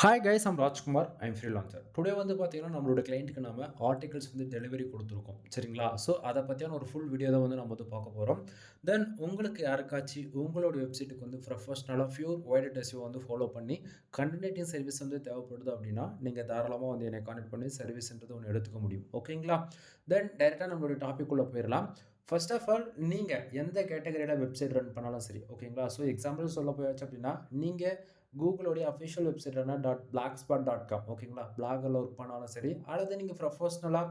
Hi guys, I'm Rajkumar. I'm freelancer. Today வந்து பார்த்தீங்கன்னா, நம்மளோட கிளைண்ட்டுக்கு நம்ம ஆர்டிகல்ஸ் வந்து டெலிவரி கொடுத்துருக்கோம். சரிங்களா? ஸோ, அத பத்தியான ஒரு ஃபுல் வீடியோ தான் வந்து நம்ம வந்து பார்க்க போறோம். தென் உங்களுக்கு யாருக்காச்சும் உங்களோட வெப்சைட்டுக்கு வந்து ப்ரொஃபஷனலா பியூர் வைடட் எஸ்இஓ வந்து ஃபாலோ பண்ணி கண்டென்ட் சர்வீஸ் வந்து தேவைப்படுது அப்படின்னா, நீங்க தாராளமா வந்து என்னை கான்டாக்ட் பண்ணி சர்வீஸ்ன்றது ஒண்ணு எடுத்துக்க முடியும். ஓகேங்களா? தென் டைரக்ட்டா நம்மளுடைய டாபிக் உள்ள போயிரலாம். ஃபர்ஸ்ட் ஆஃப் ஆல் நீங்க எந்த கேட்டகரியில வெப்சைட் ரன் பண்ணாலும் சரி. ஓகேங்களா? ஸோ எக்ஸாம்பிள் சொல்ல போயாச்சு அப்படின்னா, நீங்க கூகுளோடைய அஃபிஷியல் வெப்சைட்டான .blogspot.com ஓகேங்களா? பிளாகர்ல ஒர்க் பண்ணாலும் சரி, அல்லது நீங்க ப்ரொஃபஷனலா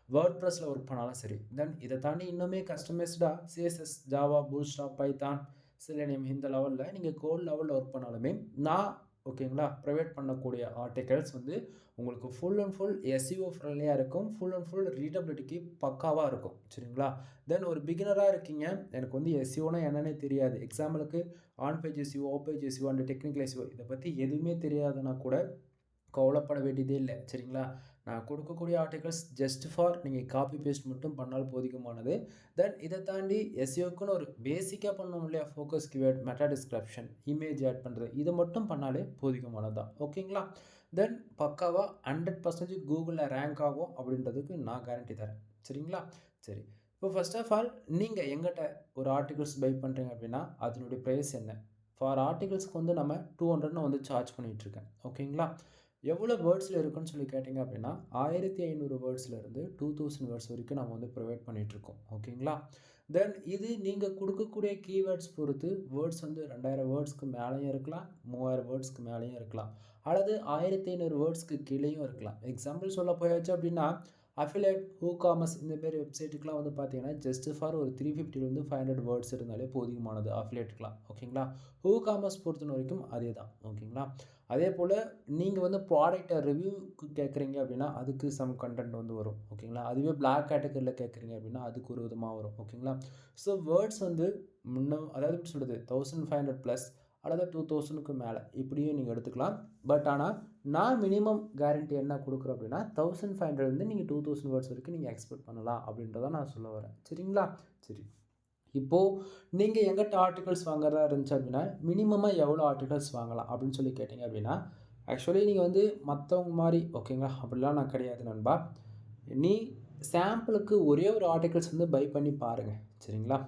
வேர்ட்பிரஸ்ல ஒர்க் பண்ணாலும் சரி. தென் இத தாண்டி இன்னுமே கஸ்டமைஸ்டா CSS, Java, Bootstrap, Python, Selenium இந்த லெவல்ல நீங்க கோட் லெவல்ல ஒர்க் பண்ணாலுமே, நான் ஓகேங்களா, ப்ரொவைட் பண்ணக்கூடிய ஆர்டிகல்ஸ் வந்து உங்களுக்கு ஃபுல் அண்ட் ஃபுல் எஸ்இஓ ஃப்ரெண்ட்லியா இருக்கும். ஃபுல் அண்ட் ஃபுல் ரீடபிலிட்டிக்கு பக்காவா இருக்கும். சரிங்களா? தென் ஒரு பிகினரா இருக்கீங்க. எனக்கு வந்து எஸ்இஓன்னா என்னன்னே தெரியாது. எக்ஸாம்பிளுக்கு on page SEO, off page SEO and technical SEO இத பத்தி எதுவுமே தெரியாதுன்னா கூட கவலைப்பட வேண்டியதே இல்ல. சரிங்களா? நான் கொடுக்கக்கூடிய ஆர்டிகல்ஸ் ஜஸ்ட் ஃபார் நீங்க காப்பி பேஸ்ட் மட்டும் பண்ணால் போதுமானது. தென் இத தாண்டி எஸ்இஓக்குன்னு ஒரு பேசிக்கா பண்ணோம் இல்லையா? Focus keyword, meta description, image add பண்றது. இது மட்டும் பண்ணாலே போதுமானது தான். ஓகேங்களா? தென் பக்காவா 100% கூகுள்ல ரேங்க் ஆகும் அப்படின்றதுக்கு நான் கேரண்டி தரேன். சரிங்களா? சரி. இப்போ ஃபர்ஸ்ட் ஆஃப் ஆல் நீங்க எங்கிட்ட ஒரு ஆர்டிகல்ஸ் பை பண்றீங்க அப்படின்னா, அதனுடைய பிரைஸ் என்ன? ஃபார் ஆர்டிகல்ஸ்க்கு வந்து நம்ம 200 நான் வந்து சார்ஜ் பண்ணிட்டு இருக்கேன். ஓகேங்களா? எவ்வளோ வேர்ட்ஸில இருக்குன்னு சொல்லி கேட்டீங்க அப்படின்னா, 1500 வேர்ட்ஸ்லேருந்து 2000 வேர்ட்ஸ் வரைக்கும் நம்ம வந்து ப்ரொவைட் பண்ணிட்டுருக்கோம். ஓகேங்களா? தென் இது நீங்க குடுக்கக்கூடிய கீவேர்ட்ஸ் பொறுத்து வேர்ட்ஸ் வந்து 2000 வேர்ட்ஸ்க்கு மேலேயும் இருக்கலாம், 3000 வேர்ட்ஸ்க்கு மேலேயும் இருக்கலாம். அல்லது 1500 வேர்ட்ஸ்க்கு கீழேயும் இருக்கலாம். எக்ஸாம்பிள் சொல்ல போயாச்சு அப்படின்னா, அஃபிலியேட், WooCommerce இந்த மாரி வெப்சைட்டுக்குலாம் வந்து பார்த்தீங்கன்னா, ஜஸ்ட் ஃபார் ஒரு 350லேருந்து 500 வேர்ட்ஸ் இருந்தாலே போதுமானது அஃபிலியேட்டுக்குலாம். ஓகேங்களா? WooCommerce பொறுத்தவரைக்கும் அதே தான். ஓகேங்களா? அதேபோல நீங்க வந்து ப்ராடக்ட்ட ரிவ்யூக்கு கேட்குறீங்க அப்படின்னா, அதுக்கு சம் கன்டென்ட் வந்து வரும். ஓகேங்களா? அதுவே பிளாக் கேட்டகரில கேட்குறீங்க அப்படின்னா, அதுக்கு ஒரு விதமா வரும். ஓகேங்களா? ஸோ வேர்ட்ஸ் வந்து அதாவது எப்படி சொல்றது 1500 பிளஸ் அல்லது 2000க்கு மேல இப்படியும் நீங்க எடுத்துக்கலாம். பட் ஆனா நான் மினிமம் கேரண்டி என்ன குடுக்குறேன் அப்படின்னா, 1500 இருந்து நீங்க 2000 வேர்ட்ஸ் வரைக்கும் நீங்க எக்ஸ்பெக்ட் பண்ணலாம் அப்படின்றத நான் சொல்ல வரேன். சரிங்களா? சரி. இப்போ நீங்க எங்கிட்ட ஆர்டிகல்ஸ் வாங்குறதா இருந்துச்சு அப்படின்னா, மினிமமா எவ்வளோ ஆர்டிகல்ஸ் வாங்கலாம் அப்படின்னு சொல்லி கேட்டீங்க அப்படின்னா, ஆக்சுவலி நீங்க வந்து மத்தவங்க மாரி ஓகேங்களா? அப்படிலாம் நான் கிடையாது நண்பா. நீ சாம்பிளுக்கு ஒரே ஒரு ஆர்டிகில்ஸ் வந்து பை பண்ணி பாருங்க. சரிங்களா?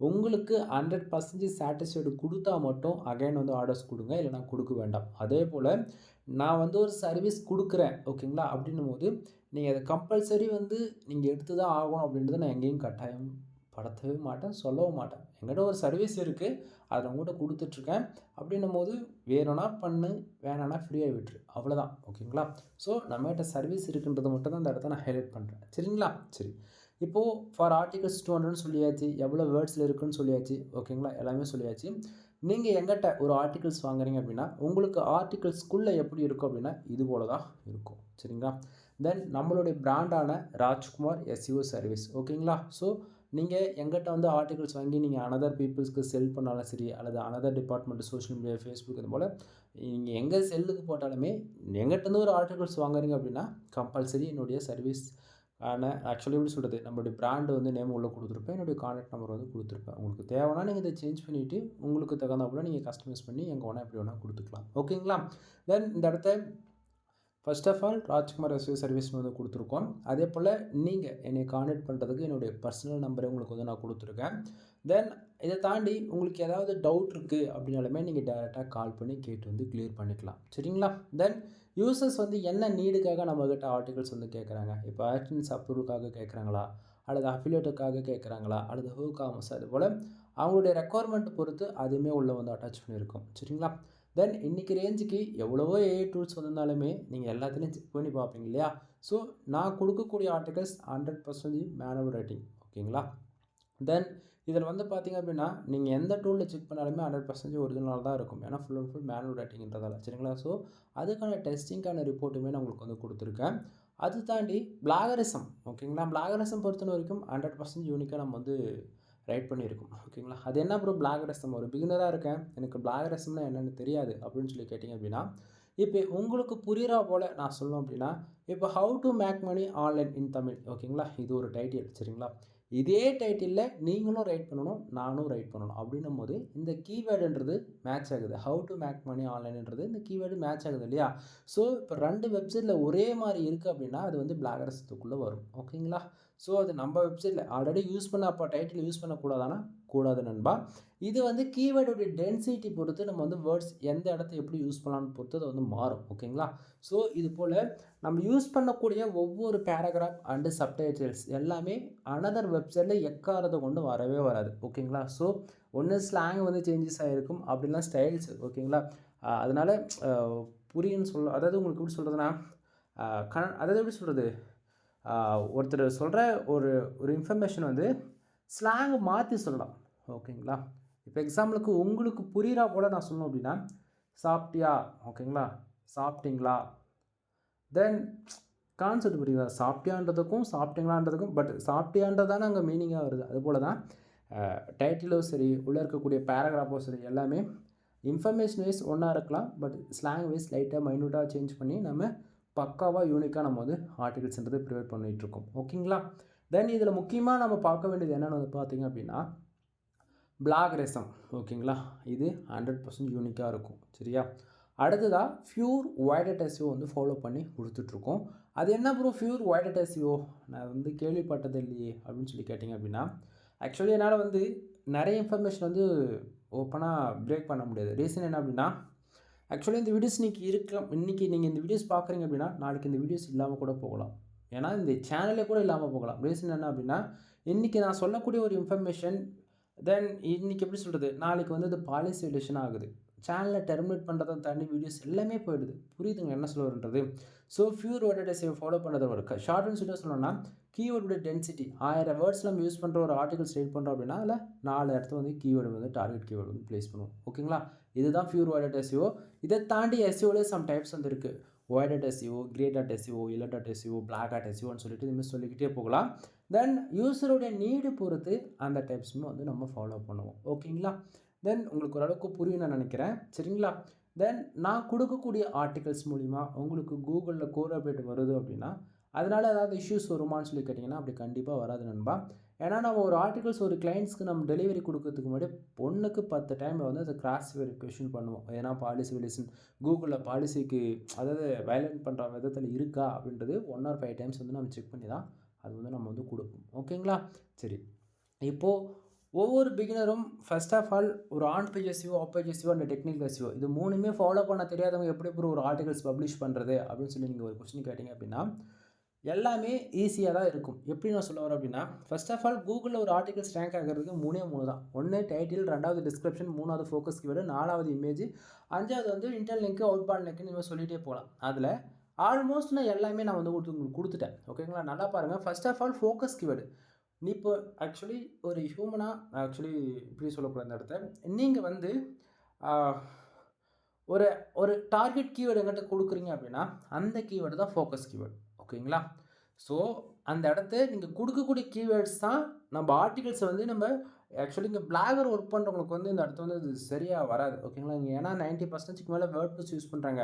உங்களுக்கு 100% சாட்டிஸ்ஃபைடு குடுத்தா மட்டும் அகைன் வந்து ஆர்டர்ஸ் குடுங்க. இல்லன்னா குடுக்க வேண்டாம். அதேபோல நான் வந்து ஒரு சர்வீஸ் குடுக்குறேன். ஓகேங்களா? அப்படின்னும்போது நீங்க அத கம்பல்சரி வந்து நீங்க எடுத்து தான் ஆகணும் அப்படின்றத நான் எங்கேயும் கட்டாயம் படுத்தவே மாட்டேன். சொல்லவும் மாட்டேன். என்கிட்ட ஒரு சர்வீஸ் இருக்கு. அத நான் உங்ககிட்ட குடுத்துட்டுருக்கேன். அப்படின்னும்போது வேணும்னா பண்ணு, வேணாம்னா ஃப்ரீயா விட்டுரு. அவ்வளோதான். ஓகேங்களா? ஸோ நம்மகிட்ட சர்வீஸ் இருக்குன்றத மட்டும் தான் இந்த இடத்த நான் ஹைலைட் பண்றேன். சரிங்களா? சரி. இப்போ ஃபார் ஆர்டிகல்ஸ் 200ன்னு சொல்லியாச்சு. எவ்வளோ வேர்ட்ஸ்ல இருக்குன்னு சொல்லியாச்சு. ஓகேங்களா? எல்லாமே சொல்லியாச்சு. நீங்க எங்கிட்ட ஒரு ஆர்டிகல்ஸ் வாங்குறீங்க அப்படின்னா, உங்களுக்கு ஆர்டிகல்ஸ்க்குள்ள எப்படி இருக்கும் அப்படின்னா, இது போல தான் இருக்கும். சரிங்களா? தென் நம்மளுடைய பிராண்டான ராஜ்குமார் எஸ்இஓ சர்வீஸ். ஓகேங்களா? ஸோ நீங்க எங்கிட்ட வந்து ஆர்டிகல்ஸ் வாங்கி நீங்க அனதர் பீப்பிள்ஸ்க்கு செல் பண்ணாலும் சரி, அல்லது another department social media, Facebook இது போல நீங்க எங்க செல்லுக்கு போட்டாலுமே, எங்கிட்டருந்து ஒரு ஆர்டிகல்ஸ் வாங்குறீங்க அப்படின்னா, கம்பல்சரி என்னுடைய சர்வீஸ் ஆக்சுவலி எப்படி சொல்றது? நம்மளுடைய பிராண்ட் வந்து நேம் உள்ள குடுத்துருப்பேன். என்னுடைய கான்டாக்ட் நம்பர் வந்து குடுத்துருப்பேன். உங்களுக்கு தேவைன்னா நீங்க இத சேஞ்ச் பண்ணிட்டு, உங்களுக்கு தகுந்தாப்புல நீங்க கஸ்டமைஸ் பண்ணி எங்க வேணா எப்படி வேணா குடுத்துக்கலாம். ஓகேங்களா? தென் இந்த இடத்த first of all Rajkumar SEO சர்வீஸ்னு வந்து குடுத்துருக்கோம். அதேபோல நீங்க என்னைய கான்டாக்ட் பண்றதுக்கு என்னுடைய பர்சனல் நம்பர உங்களுக்கு வந்து நான் குடுத்துருக்கேன். தென் இத தாண்டி உங்களுக்கு ஏதாவது டவுட் இருக்கு அப்படின்னாலுமே நீங்க டைரக்ட்டா கால் பண்ணி கேட்டு வந்து கிளியர் பண்ணிக்கலாம். சரிங்களா? தென் யூசர்ஸ் வந்து என்ன நீடுக்காக நம்மகிட்ட ஆர்டிகல்ஸ் வந்து கேட்குறாங்க? இப்போ ஆட்சன்ஸ் அப்ரூவலுக்காக கேட்குறாங்களா? அல்லது அஃபிலியேட்டுக்காக கேட்குறாங்களா? அல்லது WooCommerce அதுபோல அவங்களுடைய ரெக்வயர்மெண்ட் பொறுத்து அதுவுமே உள்ள வந்து அட்டாச் பண்ணியிருக்கும். சரிங்களா? தென் இன்னைக்கு ரேஞ்சுக்கு எவ்வளவோ ஏஐ டூல்ஸ் வந்திருந்தாலுமே, நீங்க எல்லாத்துலயும் செக் பண்ணி பார்ப்பீங்க இல்லையா? ஸோ நான் குடுக்கக்கூடிய ஆர்டிகல்ஸ் 100% மேனுவல் ரைட்டிங். ஓகேங்களா? தென் இதில வந்து பார்த்தீங்க அப்படின்னா, நீங்க எந்த டூல்ல செக் பண்ணாலுமே 100% ஒரிஜினலா தான் இருக்கும். ஏன்னா ஃபுல் அண்ட் ஃபுல் மேனுவல் ரைட்டிங்ன்றதால. சரிங்களா? ஸோ அதுக்கான டெஸ்டிங்க்கான ரிப்போர்ட்டுமே நான் உங்களுக்கு வந்து குடுத்துருக்கேன். அது தாண்டி பிளாகரிசம் ஓகேங்களா? பிளாகரிசம் பொறுத்தவரைக்கும் 100% யூனிக்கா நம்ம வந்து ரைட் பண்ணியிருக்கோம். ஓகேங்களா? அது என்ன ப்ரோ பிளாகரிசம்? ஒரு பிகினரா இருக்கேன். எனக்கு பிளாகரிசம்னா என்னன்னு தெரியாது அப்படின்னு சொல்லி கேட்டீங்க அப்படின்னா, இப்ப உங்களுக்கு புரியிறா போல நான் சொல்லணும் அப்படின்னா, இப்ப how to make money online in Tamil ஓகேங்களா? இது ஒரு டைட்டில் சரிங்களா? இதே டைட்டிலில் நீங்களும் ரைட் பண்ணணும், நானும் ரைட் பண்ணணும். அப்படின்னும் போது இந்த கீவேர்டுன்றது மேட்ச் ஆகுது. ஹவு டு மேக் மணி ஆன்லைன்ன்றது இந்த கீவேர்டு மேட்ச் ஆகுது இல்லையா? ஸோ இப்போ 2 வெப்சைட்டில் ஒரே மாதிரி இருக்குது அப்படின்னா அது வந்து பிளாகரசத்துக்குள்ளே வரும். ஓகேங்களா? ஸோ அது நம்ம வெப்சைட்டில் ஆல்ரெடி யூஸ் பண்ண அப்போ டைட்டில் யூஸ் பண்ணக்கூடாதானா? கூடாது நண்பா. இது வந்து கீவேர்டுடைய டென்சிட்டி பொறுத்து நம்ம வந்து வேர்ட்ஸ் எந்த இடத்த எப்படி யூஸ் பண்ணலான்னு பொறுத்து அது வந்து மாறும். ஓகேங்களா? ஸோ இது போல் நம்ம யூஸ் பண்ணக்கூடிய ஒவ்வொரு பேராகிராஃப் அண்டு சப்டைட்டில்ஸ் எல்லாமே அனதர் வெப்சைட்டில் எக்காரத்தை கொண்டு வரவே வராது. ஓகேங்களா? ஸோ ஒன்று ஸ்லாங் வந்து சேஞ்சஸ் ஆகிருக்கும், அப்படின்னா ஸ்டைல்ஸ். ஓகேங்களா? அதனால் புரியுன்னு அதாவது உங்களுக்கு எப்படி சொல்கிறதுனா அதாவது எப்படி சொல்கிறது, ஒருத்தர் சொல்கிற ஒரு ஒரு இன்ஃபர்மேஷன் வந்து ஸ்லாங் மாற்றி சொல்லலாம். ஓகேங்களா? இப்போ எக்ஸாம்பிளுக்கு உங்களுக்கு புரிகிறா போல் நான் சொல்லணும் அப்படின்னா சாப்பிட்டியா, ஓகேங்களா, சாப்பிட்டீங்களா, தென் கான்செப்ட் புரியுதா? சாப்பிட்டியான்றதுக்கும் சாப்பிட்டீங்களான்றதுக்கும் பட் சாப்பிட்டியான்றதானே அங்கே மீனிங்காக வருது. அதுபோல் தான் டைட்டிலோ சரி, உள்ளே இருக்கக்கூடிய பேராகிராஃபோ சரி, எல்லாமே இன்ஃபர்மேஷன் வைஸ் ஒன்றா இருக்கலாம், பட் ஸ்லாங் வைஸ் லைட்டாக மைன்யூட்டாக சேஞ்ச் பண்ணி நம்ம பக்காவாக யூனிக்காக நம்ம வந்து ஆர்டிகல்ஸ்ன்றது ப்ரிப்பேர் பண்ணிகிட்ருக்கோம். ஓகேங்களா? தென் இதில் முக்கியமாக நம்ம பார்க்க வேண்டியது என்னென்னு வந்து பார்த்திங்க அப்படின்னா பிளாகரிசம். ஓகேங்களா? இது 100% யூனிக்காக இருக்கும். சரியா? அடுத்ததாக ஃபியூர் வைடட் எஸ்இஓ வந்து ஃபாலோ பண்ணி கொடுத்துட்ருக்கோம். அது என்ன ப்ரோ ஃபியூர் வைடட் எஸ்இஓ, நான் வந்து கேள்விப்பட்டது இல்லையே அப்படின்னு சொல்லி கேட்டிங்க அப்படின்னா, ஆக்சுவலி என்னால் வந்து நிறைய இன்ஃபர்மேஷன் வந்து ஓப்பனாக பிரேக் பண்ண முடியாது. ரீசன் என்ன அப்படின்னா, ஆக்சுவலி இந்த வீடியோஸ் இன்றைக்கி நீங்கள் இந்த வீடியோஸ் பார்க்குறீங்க அப்படின்னா நாளைக்கு இந்த வீடியோஸ் இல்லாமல் கூட போகலாம். ஏன்னா இந்த சேனலே கூட இல்லாமல் போகலாம். ரீசன் என்ன அப்படின்னா, இன்றைக்கி நான் சொல்லக்கூடிய ஒரு இன்ஃபர்மேஷன் தென் இன்றைக்கி எப்படி சொல்கிறது, நாளைக்கு வந்து அது பாலிசி ரிலேஷன் ஆகுது. சேனலை டெர்மினேட் பண்ணுறதை தாண்டி வீடியோஸ் எல்லாமே போயிடுது. புரியுதுங்க என்ன சொல்ல வருன்றது? So pure worded SEO follow பண்ணுறது ஒரு ஷார்ட் அண்ட் ஸ்வீட்டாக சொல்லணும்னா கீவேர்டுடைய டென்சிட்டி 1000 வேர்ட்ஸ் நம்ம யூஸ் பண்ணுற ஒரு ஆர்டிகல் ஸ்டேட் பண்ணுறோம் அப்படின்னா அதில் 4 இடத்துல வந்து கீவேர்டு வந்து டார்கெட் கீவேர்டு வந்து ப்ளேஸ் பண்ணுவோம். ஓகேங்களா? இதுதான் ஃபியூர் வேர்டட் எஸ்இஓ. இதை தாண்டி எஸ்இஓலே சம் டைப்ஸ் வந்து இருக்குது. White hat SEO, grey hat SEO, yellow hat SEO, black hat எஸ்இஓன்னு சொல்லிட்டு இதுமாதிரி சொல்லிக்கிட்டே போகலாம். தென் யூஸருடைய நீடு பொறுத்து அந்த டைப்ஸுமே வந்து நம்ம ஃபாலோ பண்ணுவோம். ஓகேங்களா? தென் உங்களுக்கு ஓரளவுக்கு புரியும் நான் நினைக்கிறேன். சரிங்களா? தென் நான் கொடுக்கக்கூடிய ஆர்டிகல்ஸ் மூலிமா உங்களுக்கு கூகுளில் கோர் அப்டேட் வருது அப்படின்னா அதனால் ஏதாவது இஷ்யூஸ் வருமானு சொல்லி கேட்டிங்கன்னா அப்படி கண்டிப்பாக வராது நண்பா. ஏன்னா நம்ம ஒரு ஆர்டிகல்ஸ் ஒரு கிளைண்ட்ஸ்க்கு நம்ம டெலிவரி கொடுக்கறதுக்கு முன்னாடி 1க்கு 10 டைம் வந்து அதை கிராஸ் வெரிஃபிகேஷன் பண்ணுவோம். ஏன்னா பாலிசி விலேஷன் கூகுளில் பாலிசிக்கு அதாவது வயலேட் பண்ணுற விதத்தில் இருக்கா அப்படின்றது 1 or 5 டைம்ஸ் வந்து நம்ம செக் பண்ணி தான் அது வந்து நம்ம வந்து கொடுப்போம். ஓகேங்களா? சரி, இப்போது ஒவ்வொரு பிகினரும் ஃபர்ஸ்ட் ஆஃப் ஆல் ஒரு on page SEO, off page SEO and technical SEO இது 3மே ஃபாலோ பண்ண தெரியாதவங்க எப்படி ஒரு ஆர்டிகல்ஸ் பப்ளிஷ் பண்ணுறது அப்படின்னு சொல்லி நீங்கள் ஒரு கொஸ்டின் கேட்டிங்க அப்படின்னா எல்லாமே ஈஸியாக தான் இருக்கும். எப்படி நான் சொல்ல வரேன் அப்படின்னா, ஃபர்ஸ்ட் ஆஃப் ஆல் கூகுளில் ஒரு ஆர்டிகல்ஸ் ரேங்க் ஆகிறதுக்கு 3 தான். 1 டைட்டில், 2வது டிஸ்கிரிப்ஷன், 3வது ஃபோக்கஸ் கீவேர்டு, 4வது இமேஜ், 5வது வந்து இன்டர்ன் லிங்க், அவுட்பாண்ட் லிங்க்னு நீங்கள் சொல்லிகிட்டே போகலாம். அதில் ஆல்மோஸ்ட் நான் எல்லாமே நான் வந்து உங்களுக்கு கொடுத்துட்டேன். ஓகேங்களா? நல்லா பாருங்கள். First of all focus keyword. நீ இப்போ ஆக்சுவலி ஒரு ஹியூமனாக ஆக்சுவலி இப்படி சொல்லக்கூடாது இந்த இடத்த, நீங்கள் வந்து ஒரு ஒரு டார்கெட் கீவேர்டு எங்கிட்ட கொடுக்குறீங்க அப்படின்னா அந்த கீவேர்டு தான் ஃபோக்கஸ் கீவேர்டு. ஓகேங்களா? ஸோ அந்த இடத்த நீங்கள் கொடுக்கக்கூடிய கீவேர்ட்ஸ் தான் நம்ம ஆர்டிகல்ஸை வந்து நம்ம ஆக்சுவலி இங்கே பிளாகர் ஒர்க் பண்ணுறவங்களுக்கு வந்து இந்த இடத்துல வந்து இது சரியாக வராது. ஓகேங்களா? இங்கே ஏன்னா 90% மேலே வேர்ட்ப்ரெஸ் யூஸ் பண்ணுறாங்க.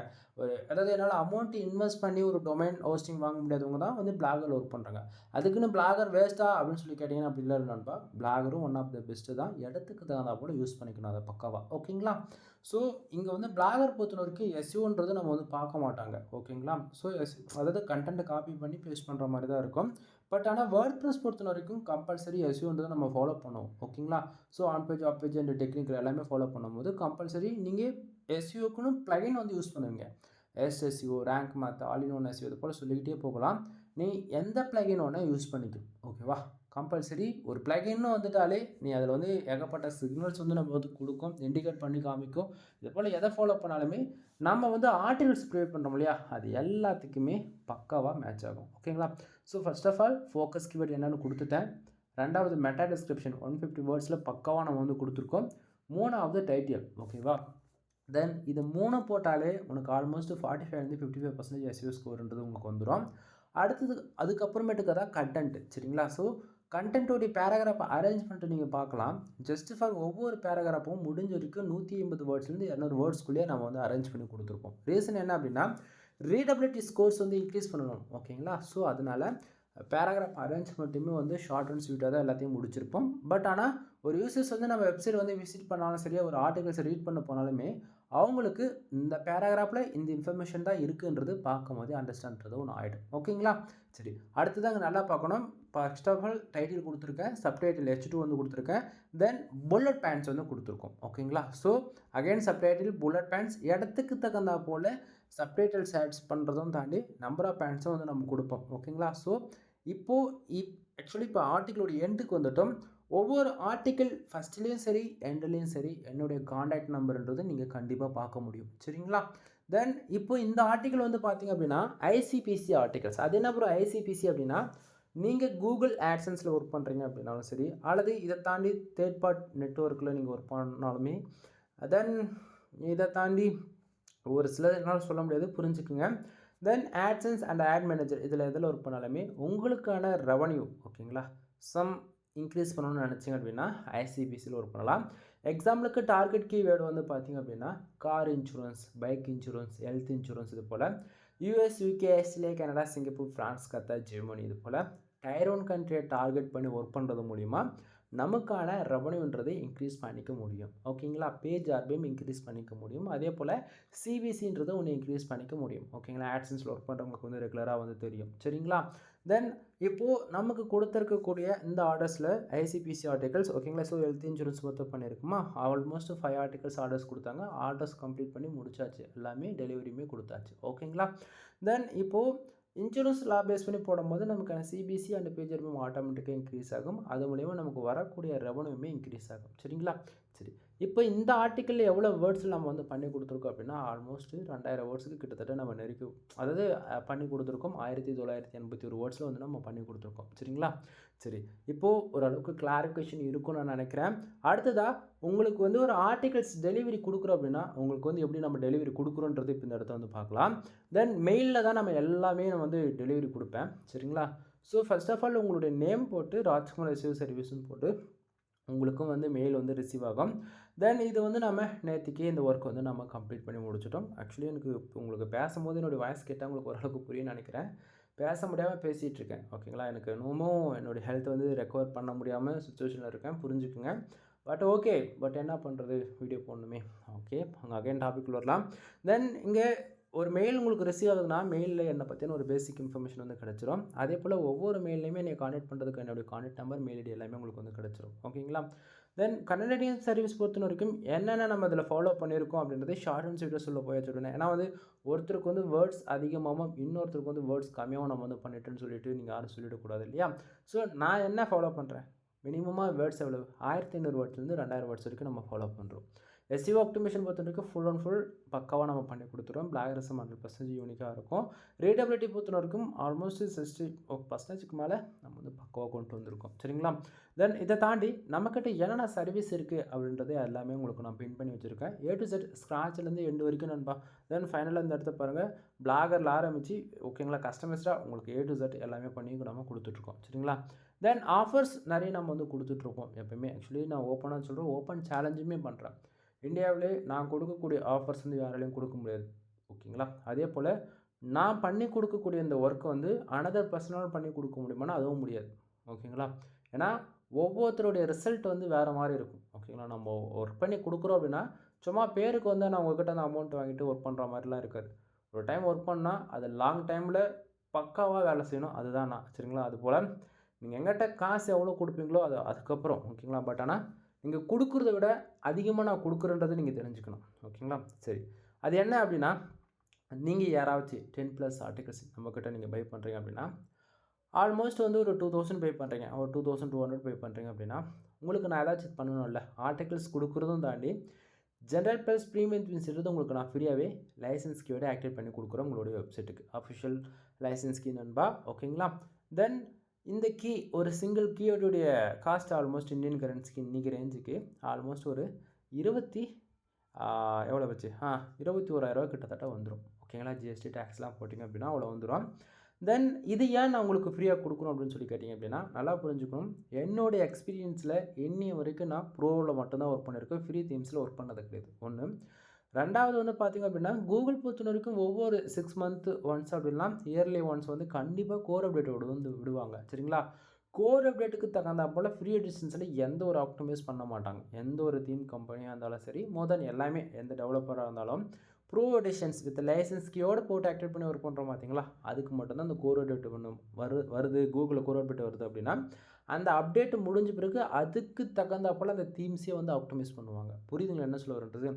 அதாவது என்னால் அமௌண்ட் இன்வெஸ்ட் பண்ணி ஒரு டொமைன் ஹோஸ்டிங் வாங்க முடியாதவங்க தான் வந்து பிளாகரில் ஒர்க் பண்ணுறாங்க. அதுக்குன்னு பிளாகர் வேஸ்ட்டா அப்படின்னு சொல்லி கேட்டிங்கன்னா அப்படி இல்லை நண்பா. பிளாகரும் ஒன் ஆஃப் த பெஸ்ட்டு தான். இடத்துக்கு தகுந்தா போல் யூஸ் பண்ணிக்கணும் அதை பக்காவாக. ஓகேங்களா? ஸோ இங்கே வந்து பிளாகர் பொறுத்த வரைக்கும் எஸ்இஓன்றது நம்ம வந்து பார்க்க மாட்டாங்க. ஓகேங்களா? ஸோ அதாவது கண்டென்ட்டை காப்பி பண்ணி பேஸ்ட் பண்ணுற மாதிரி தான் இருக்கும். பட் ஆனால் வேர்ட்ப்ரெஸ் பொறுத்த வரைக்கும் கம்பல்சரி எஸ்இஓன்றதை நம்ம ஃபாலோ பண்ணுவோம். ஓகேங்களா? So on page, off page and technical எல்லாமே ஃபாலோ பண்ணும்போது கம்பல்சரி நீங்கள் எஸ்இஓக்குன்னு ப்ளகின் வந்து யூஸ் பண்ணுவீங்க. SSEO, Rank Math, all in one SEO இது போல் சொல்லிக்கிட்டே போகலாம். நீ எந்த ப்ளகின் ஒன்று யூஸ் பண்ணிக்க. ஓகேவா? கம்பல்சரி ஒரு ப்ளகின்னு வந்துட்டாலே நீ அதில் வந்து ஏகப்பட்ட சிக்னல்ஸ் வந்து நம்ம வந்து கொடுக்கும், இண்டிகேட் பண்ணி காமிக்கும். இது போல் எதை ஃபாலோ பண்ணாலுமே நம்ம வந்து ஆர்டிகல்ஸ் க்ரியேட் பண்ணுறோம் இல்லையா, அது எல்லாத்துக்குமே பக்காவாக மேட்ச் ஆகும். ஓகேங்களா? So first of all focus keyword என்னென்னு கொடுத்துட்டேன். 2வது மெட்டா டிஸ்கிரிப்ஷன் 150 வேர்ட்ஸில் பக்காவாக நம்ம வந்து கொடுத்துருக்கோம். 3வது டைட்டில். ஓகேவா? தென் இது 3 போட்டாலே உனக்கு ஆல்மோஸ்ட் 45 55% எஸ்இஓ ஸ்கோர்ன்றது உங்களுக்கு வந்துடும். அடுத்தது அதுக்கப்புறமேட்டுக்கு தான் கண்டென்ட். சரிங்களா? ஸோ கண்டென்ட்டோடைய பேராகிராஃப் அரேஞ்ச்மெண்ட்டு நீங்கள் பார்க்கலாம். ஜஸ்ட் ஃபார் ஒவ்வொரு பேராகிராஃபும் முடிஞ்ச வரைக்கும் 180 வேர்ட்ஸ்லேருந்து 200 வேர்ட்ஸ்க்குள்ளேயே நம்ம வந்து அரேஞ்ச் பண்ணி கொடுத்துருக்கோம். ரீசன் என்ன அப்படின்னா ரீடபிலிட்டி ஸ்கோர்ஸ் வந்து இன்க்ரீஸ் பண்ணணும். ஓகேங்களா? ஸோ அதனால் பேராகிராஃப் அரேஞ்ச்மெண்ட்டுமே வந்து ஷார்ட் அண்ட் ஸ்வீட்டாக தான் எல்லாத்தையும் முடிச்சிருப்போம். பட் ஆனால் ஒரு யூசர்ஸ் வந்து நம்ம வெப்சைட் வந்து விசிட் பண்ணாலும் சரி, ஒரு ஆர்டிகல்ஸை ரீட் பண்ண போனாலுமே அவங்களுக்கு இந்த பேராகிராஃபில் இந்த இன்ஃபர்மேஷன் தான் இருக்குன்றது பார்க்கும்போது அண்டர்ஸ்டாண்ட்றது ஒன்று ஆகிடும். ஓகேங்களா? சரி, அடுத்தது அங்கே நல்லா பார்க்கணும். ஃபர்ஸ்ட் ஆஃப் ஆல் டைட்டில் கொடுத்துருக்கேன், சப்டைட்டில் H2 வந்து கொடுத்துருக்கேன், தென் புல்லட் பாயிண்ட்ஸ் வந்து கொடுத்துருக்கோம். ஓகேங்களா? So again subtitle, bullet points, இடத்துக்கு தகுந்தா போல் சப்டைட்டில்ஸ் ஆட்ஸ் பண்ணுறதும் தாண்டி நம்பர் ஆஃப் பாயிண்ட்ஸும் வந்து நம்ம கொடுப்போம். ஓகேங்களா? ஸோ இப்போது ஆக்சுவலி இப்போ ஆர்டிக்கிளோட எண்டுக்கு வந்துட்டோம். ஒவ்வொரு ஆர்டிக்கிள் ஃபஸ்ட்லேயும் சரி எண்ட்லேயும் சரி என்னுடைய காண்டாக்ட் நம்பர்ன்றது நீங்கள் கண்டிப்பாக பார்க்க முடியும். சரிங்களா? தென் இப்போ இந்த ஆர்டிக்கிள் வந்து பார்த்தீங்க அப்படின்னா ஐசிபிசி ஆர்டிகல்ஸ். அது என்ன ப்ரோ ஐசிபிசி அப்படின்னா, நீங்கள் கூகுள் ஆட்சன்ஸில் ஒர்க் பண்ணுறீங்க அப்படின்னாலும் சரி, அல்லது இதை தாண்டி தேர்ட் பார்ட் நெட்வொர்க்கில் நீங்கள் ஒர்க் பண்ணாலுமே, தென் இதை தாண்டி ஒரு சிலர்னால சொல்ல முடியாது, புரிஞ்சுக்குங்க. தென் ஆட்சன்ஸ் அண்ட் ஆட் மேனேஜர் இதில் எதில் ஒர்க் பண்ணாலுமே உங்களுக்கான ரெவன்யூ ஓகேங்களா சம் இன்க்ரீஸ் பண்ணணும்னு நினச்சிங்க அப்படின்னா ஐசிபிசியில் ஒர்க் பண்ணலாம். எக்ஸாம்பிளுக்கு டார்கெட் கீவேர்டு வந்து பார்த்திங்க அப்படின்னா car insurance, bike insurance, health insurance, இது போல் US, UK, Australia, Canada, Singapore, France, Qatar, Germany, இது போல் டயர் 1 கண்ட்ரியை டார்கெட் பண்ணி ஒர்க் பண்ணுறது மூலிமா நமக்கான ரெவன்யூன்றதை இன்க்ரீஸ் பண்ணிக்க முடியும். ஓகேங்களா? பேஜ் ஆர்பிஎம் இன்க்ரீஸ் பண்ணிக்க முடியும். அதே போல் சிபிசின்றதை ஒன்று இன்க்ரீஸ் பண்ணிக்க முடியும். ஓகேங்களா? ஆட்சன்ஸில் ஒர்க் பண்ணுறவங்களுக்கு வந்து ரெகுலராக வந்து தெரியும். சரிங்களா? தென் இப்போது நமக்கு கொடுத்துருக்கக்கூடிய இந்த ஆர்டர்ஸில் ஐசிபிசி ஆர்டிகல்ஸ் ஓகேங்களா? ஸோ ஹெல்த் இன்சூரன்ஸ் மொத்தம் பண்ணியிருக்குமா, ஆல்மோஸ்ட் 5 ஆர்டிகல்ஸ் ஆர்டர்ஸ் கொடுத்தாங்க. ஆர்டர்ஸ் கம்ப்ளீட் பண்ணி முடிச்சாச்சு, எல்லாமே டெலிவரியுமே கொடுத்தாச்சு. ஓகேங்களா? தென் இப்போது இன்சூரன்ஸ் லா பேஸ் பண்ணி போடும்போது நமக்கான சிபிசி அண்ட் பேஜ் ஆர்பிஎம் ஆட்டோமேட்டிக்காக இன்க்ரீஸ் ஆகும். அது மூலிமா நமக்கு வரக்கூடிய ரெவன்யூமே இன்க்ரீஸ் ஆகும். சரிங்களா? சரி, இப்போ இந்த ஆர்டிக்கலில் எவ்வளோ வேர்ட்ஸில் நம்ம வந்து பண்ணி கொடுத்துருக்கோம் அப்படின்னா ஆல்மோஸ்ட் 2000 வேர்ட்ஸுக்கு கிட்டத்தட்ட நம்ம நெருக்கி அதாவது பண்ணி கொடுத்துருக்கோம். 1981 வேர்ட்ஸில் வந்து நம்ம பண்ணி கொடுத்துருக்கோம். சரிங்களா? சரி, இப்போது ஓரளவுக்கு கிளாரிஃபிகேஷன் இருக்கும்னு நான் நினைக்கிறேன். அடுத்ததாக உங்களுக்கு வந்து ஒரு ஆர்டிகல்ஸ் டெலிவரி கொடுக்குறோம் அப்படின்னா உங்களுக்கு வந்து எப்படி நம்ம டெலிவரி கொடுக்குறோன்றது இப்போ இந்த இடத்த வந்து பார்க்கலாம். தென் மெயிலில் தான் நம்ம எல்லாமே நான் வந்து டெலிவரி கொடுப்பேன். சரிங்களா? ஸோ ஃபர்ஸ்ட் ஆஃப் ஆல் உங்களுடைய நேம் போட்டு ராஜ்குமார் ரிசீவ் சர்வீஸ்னு போட்டு உங்களுக்கும் வந்து மெயில் வந்து ரிசீவ் ஆகும். தென் இது வந்து நம்ம நேற்றுக்கே இந்த ஒர்க் வந்து நம்ம கம்ப்ளீட் பண்ணி முடிச்சிட்டோம். ஆக்சுவலி எனக்கு உங்களுக்கு பேசும்போது என்னுடைய வாய்ஸ் கேட்டால் உங்களுக்கு ஓரளவுக்கு புரியும்னு நினைக்கிறேன். பேச முடியாமல் பேசிகிட்டு இருக்கேன். ஓகேங்களா? எனக்கு இன்னமும் என்னுடைய ஹெல்த் வந்து ரெக்கவர் பண்ண முடியாமல் சுச்சுவேஷனில் இருக்கேன், புரிஞ்சுக்குங்க. பட் ஓகே, பட் என்ன பண்ணுறது, வீடியோ போடணுமே. ஓகே, அங்கே அகைன் டாபிக் வரலாம். தென் இங்கே ஒரு மெயில் உங்களுக்கு ரிசீவ் ஆகுதுன்னா மெயிலில் என்னை பற்றின ஒரு பேசிக் இன்ஃபர்மேஷன் வந்து கிடச்சிரும். அதே போல் ஒவ்வொரு மெயிலையுமே நீங்கள் கான்டெக்ட் பண்ணுறதுக்கு என்னுடைய கான்டெக்ட் நம்பர், மெயில் ஐடி எல்லாமே உங்களுக்கு வந்து கிடச்சிரும். ஓகேங்களா? தென் கனடியன் சர்வீஸ் பொறுத்த வரைக்கும் என்னென்ன நம்ம இதில் ஃபாலோ பண்ணியிருக்கோம் அப்படின்றது ஷார்ட் அண்ட் ஸ்வீட்டாக சொல்ல போய் வச்சுருந்தேன். ஏன்னா வந்து ஒருத்தருக்கு வந்து வேர்ட்ஸ் அதிகமாகவும் இன்னொருத்தருக்கு வந்து வேர்ட்ஸ் கம்மியாகவும் நம்ம வந்து பண்ணிட்டேன்னு சொல்லிட்டு நீங்கள் யாரும் சொல்லிடக்கூடாது இல்லையா? ஸோ நான் என்ன ஃபாலோ பண்ணுறேன், மினிமமாக வேர்ட்ஸ் எவ்வளவு 1500 வேர்ட்ஸ்லேருந்து 2000 வேர்ட்ஸ் வரைக்கும் நம்ம ஃபாலோ பண்ணுறோம். எஸ்இஓ ஆப்டிமேஷன் பொறுத்த வரைக்கும் ஃபுல் அண்ட் ஃபுல் பக்காவாக நம்ம பண்ணி கொடுத்துருவோம். பிளாகரிசம் 100% யூனிக்காக இருக்கும். ரீடபிலிட்டி பொறுத்த வரைக்கும் ஆல்மோஸ்ட் 60% மேலே நம்ம வந்து பக்காவாக கொண்டு வந்திருக்கோம். சரிங்களா? தென் இதை தாண்டி நம்மக்கிட்ட என்னென்ன சர்வீஸ் இருக்குது அப்படின்றதே எல்லாமே உங்களுக்கு நான் பின் பண்ணி வச்சுருக்கேன். ஏ டு செட் ஸ்க்ராட்ச்லேருந்து எண்டு வரைக்கும் நண்பா. தென் ஃபைனலாக இந்த இடத்த பாருங்கள், பிளாகரில் ஆரம்பித்து ஓகேங்களா கஸ்டமைஸ்டாக உங்களுக்கு ஏ டு செட் எல்லாமே பண்ணி நம்ம கொடுத்துட்ருக்கோம். சரிங்களா? தென் ஆஃபர்ஸ் நிறைய நம்ம வந்து கொடுத்துட்ருக்கோம் எப்போயுமே. ஆக்சுவலி நான் ஓப்பனாக சொல்கிறேன், ஓப்பன் சேலஞ்சுமே பண்ணுறேன். இந்தியாவிலே நான் கொடுக்கக்கூடிய ஆஃபர்ஸ் வந்து யாராலையும் கொடுக்க முடியாது. ஓகேங்களா? அதே போல் நான் பண்ணி கொடுக்கக்கூடிய இந்த ஒர்க்கை வந்து அனதர் பர்சனால் பண்ணி கொடுக்க முடியுமானா அதுவும் முடியாது. ஓகேங்களா? ஏன்னா ஒவ்வொருத்தருடைய ரிசல்ட் வந்து வேறு மாதிரி இருக்கும். ஓகேங்களா? நம்ம ஒர்க் பண்ணி கொடுக்குறோம் அப்படின்னா சும்மா பேருக்கு வந்து நான் உங்கள்கிட்ட அந்த அமௌண்ட் வாங்கிட்டு ஒர்க் பண்ணுற மாதிரிலாம் இருக்காது. ஒரு டைம் ஒர்க் பண்ணால் அது லாங் டைமில் பக்காவாக வேலை செய்யணும். அதுதான் நான். சரிங்களா? அதுபோல் நீங்கள் எங்கிட்ட காசு எவ்வளோ கொடுப்பீங்களோ அது அதுக்கப்புறம் ஓகேங்களா? பட் ஆனால் நீங்கள் கொடுக்குறத விட அதிகமாக நான் கொடுக்குறேன்றதை நீங்கள் தெரிஞ்சுக்கணும். ஓகேங்களா? சரி, அது என்ன அப்படின்னா நீங்கள் யாராச்சும் 10+ ஆர்டிகல்ஸ் நம்மக்கிட்ட நீங்கள் பை பண்ணுறீங்க அப்படின்னா ஆல்மோஸ்ட் வந்து ஒரு 2000 பே பண்ணுறீங்க, ஒரு 2200 பே பண்ணுறீங்க அப்படின்னா உங்களுக்கு நான் ஏதாச்சும் பண்ணணும்ல. ஆர்டிகல்ஸ் கொடுக்குறதும் தாண்டி ஜென்ரல் ப்ளஸ் ப்ரீமியம் திங்ஸ்ன்றது உங்களுக்கு நான் ஃப்ரீயாகவே லைசன்ஸ் கீயோட ஆக்டிவேட் பண்ணி கொடுக்குறேன் உங்களுடைய வெப்சைட்டுக்கு. அஃபிஷியல் லைசன்ஸ் கீ நண்பா. ஓகேங்களா? தென் இந்த கீ ஒரு சிங்கிள் கீயோடைய காஸ்ட் ஆல்மோஸ்ட் இந்தியன் கரன்சிக்கு இன்றைக்கி ரேஞ்சுக்கு ஆல்மோஸ்ட் ஒரு எவ்வளோ வச்சு 21,000 கிட்டத்தட்ட வந்துடும். ஓகேங்களா? ஜிஎஸ்டி டேக்ஸ்லாம் போட்டிங்க அப்படின்னா அவ்வளோ வந்துடும். தென் இது ஏன் நான் உங்களுக்கு ஃப்ரீயாக கொடுக்கணும் அப்படின்னு சொல்லி கேட்டிங்க அப்படின்னா நல்லா புரிஞ்சுக்கணும். என்னுடைய எக்ஸ்பீரியன்ஸில் இன்னைய வரைக்கும் நான் ப்ரோவில் மட்டும்தான் ஒர்க் பண்ணியிருக்கேன். ஃப்ரீ தீம்ஸில் ஒர்க் பண்ணது கிடையாது. ஒன்று. 2வது வந்து பார்த்தீங்க அப்படின்னா, கூகுள் பொறுத்தவரைக்கும் ஒவ்வொரு 6 மந்த் ஒன்ஸ் அப்படின்னா இயர்லி ஒன்ஸ் வந்து கண்டிப்பா கோர் அப்டேட் விடுவாங்க. சரிங்களா? கோர் அப்டேட்டுக்கு தகுந்தாற்போல ஃப்ரீ எடிஷன்ஸில எந்த ஒரு ஆப்டிமைஸ் பண்ண மாட்டாங்க. எந்த ஒரு தீம் கம்பெனியா இருந்தாலும் சரி, மோர் தென் எல்லாமே எந்த டெவலப்பரா இருந்தாலும், ப்ரோ எடிஷன்ஸ் வித் லைசென்ஸ் கீயோட போட்டு ஆக்டிவேட் பண்ணி ஒர்க் பண்ணுறோம் பார்த்தீங்களா? அதுக்கு மட்டும் தான் அந்த கோர் அப்டேட் வருது கூகுள்ல கோர் அப்டேட் வருது அப்படின்னா, அந்த அப்டேட் முடிஞ்ச பிறகு அதுக்கு தகுந்தாற்போல அந்த தீம்ஸையும் வந்து ஆப்டிமைஸ் பண்ணுவாங்க. புரியுதுங்களா என்ன சொல்ல வரேன்றது?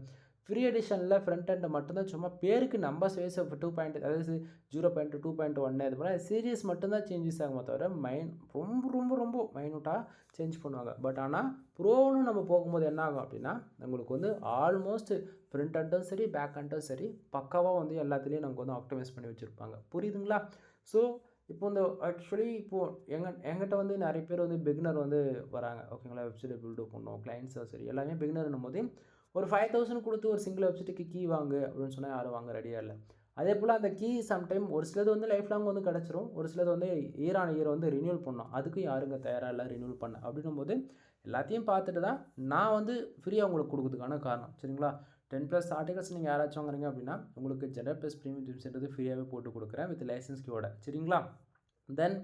ஃப்ரீ எடிஷனில ஃப்ரண்ட் எண்ட் மட்டும் தான் சும்மா பேருக்கு நம்பர் ஸ்பேஸ் 2 பாயிண்ட் அதாவது 0.2.1 அது போல சீரியஸ் மட்டும் தான் சேஞ்சஸ் ஆகுமே தவிர ரொம்ப ரொம்ப ரொம்ப மைனூட்டா சேஞ்ச் பண்ணுவாங்க. பட் ஆனால் ப்ரோன்னு நம்ம போகும்போது என்ன ஆகும் அப்படின்னா, நம்மளுக்கு வந்து ஆல்மோஸ்ட் ஃப்ரண்ட் எண்டும் சரி, பேக் எண்டும் சரி பக்காவா வந்து எல்லாத்துலேயும் நமக்கு வந்து ஆப்டிமைஸ் பண்ணி வச்சுருப்பாங்க. புரியுதுங்களா? ஸோ இப்போ இந்த ஆக்சுவலி இப்போது எங்கிட்ட வந்து நிறைய பேர் வந்து பிகினர் வந்து வராங்க. ஓகேங்களா? வெப்சைட் பில்டு பண்ணணும், கிளைண்ட்ஸும் சரி எல்லாமே பிகினர்ன்னும் போது ஒரு 5000 கொடுத்து ஒரு சிங்கிள் வெப்சைட்டுக்கு கீ வாங்கு அப்படின்னு சொன்னால் யாரும் வாங்க ரெடியாக இல்லை. அதே போல் அந்த கீ சம்டைம் ஒரு சிலது வந்து லைஃப் லாங் வந்து கிடச்சிரும். ஒரு சிலது வந்து இயர் ஆன் இயர் வந்து ரினியூவல் பண்ணணும். அதுக்கு யாருங்க தயாராக இல்லை ரினியூவல் பண்ண அப்படின்னும்போது எல்லாத்தையும் பார்த்துட்டு தான் நான் வந்து ஃப்ரீயாக உங்களுக்கு கொடுக்குறதுக்கான காரணம். சரிங்களா? 10+ ஆர்டிகல்ஸ் நீங்கள் யாராச்சும் வாங்குறீங்க அப்படின்னா உங்களுக்கு ஜெனரல் ப்ளஸ் ப்ரீமியம் தீம்ஸ்ன்றது ஃப்ரீயாகவே போட்டு கொடுக்குறேன் வித் லைசன்ஸ் கீயோட. சரிங்களா? தென்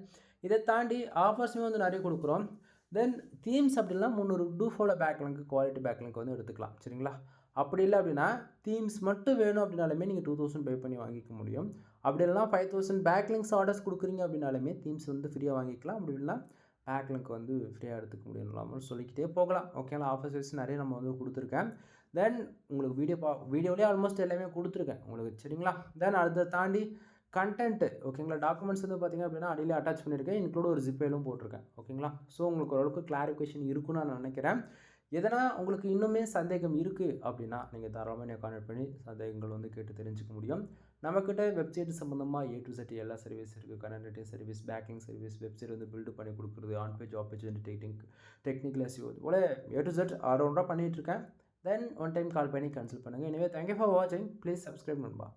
இதை தாண்டி ஆஃபர்ஸுமே வந்து நிறைய கொடுக்குறோம். தென் தீம்ஸ் அப்படின்னா 300 do follow backlink quality backlink வந்து எடுத்துக்கலாம். சரிங்களா? அப்படி இல்லை அப்படின்னா தீம்ஸ் மட்டும் வேணும் அப்படின்னாலுமே நீங்கள் 2000 பே பண்ணி வாங்கிக்க முடியும். அப்படி இல்லைனா 5000 பேக்லிங்க்ஸ் ஆர்டர்ஸ் கொடுக்குறீங்க அப்படின்னாலுமே தீம்ஸ் வந்து ஃப்ரீயாக வாங்கிக்கலாம். அப்படி இல்லைனா பேக்லிங்க் வந்து ஃப்ரீயாக எடுத்துக்க முடியும்னு சொல்லிக்கிட்டே போகலாம். ஓகேங்களா? ஆஃபர்ஸ் வைஸ் நிறைய நம்ம வந்து கொடுத்துருக்கேன். தென் உங்களுக்கு வீடியோலேயே ஆல்மோஸ்ட் எல்லாமே கொடுத்துருக்கேன் உங்களுக்கு. சரிங்களா? தென் அதை தாண்டி கண்டென்ட் ஓகேங்களா? டாக்குமெண்ட்ஸ் வந்து பார்த்திங்க அப்படின்னா அடியிலே அட்டாச் பண்ணியிருக்கேன். இன்க்ளூட் ஒரு ஜிப் ஃபைலும் போட்டிருக்கேன். ஓகேங்களா? ஸோ உங்களுக்கு ஓரளவுக்கு கிளாரிஃபிகேஷன் இருக்குன்னு நான் நினைக்கிறேன். எதனா உங்களுக்கு இன்னுமே சந்தேகம் இருக்குது அப்படின்னா நீங்கள் தாராளமாக என்னை கான்டாக்ட் பண்ணி சந்தேகங்கள் வந்து கேட்டு தெரிஞ்சுக்க முடியும். நம்மக்கிட்ட வெப்சைட் சம்மந்தமாக A to Z எல்லா சர்வீஸ் இருக்குது. Content writing service, backing service, website வந்து பில்டு பண்ணி கொடுக்குறது, ஆன் பேஜ் ஆஃப் பேஜ் வந்து டெக்னிக்கல் SEO இது போல் A to Z ஆல்ரவுண்டாக பண்ணிகிட்ருக்கேன். தென் ஒன் டைம் கால் பண்ணி கன்சல்ட் பண்ணுங்கள். எனவே தேங்க்யூ ஃபார் வாட்சிங். ப்ளீஸ் சப்ஸ்கிரைப் நண்பா.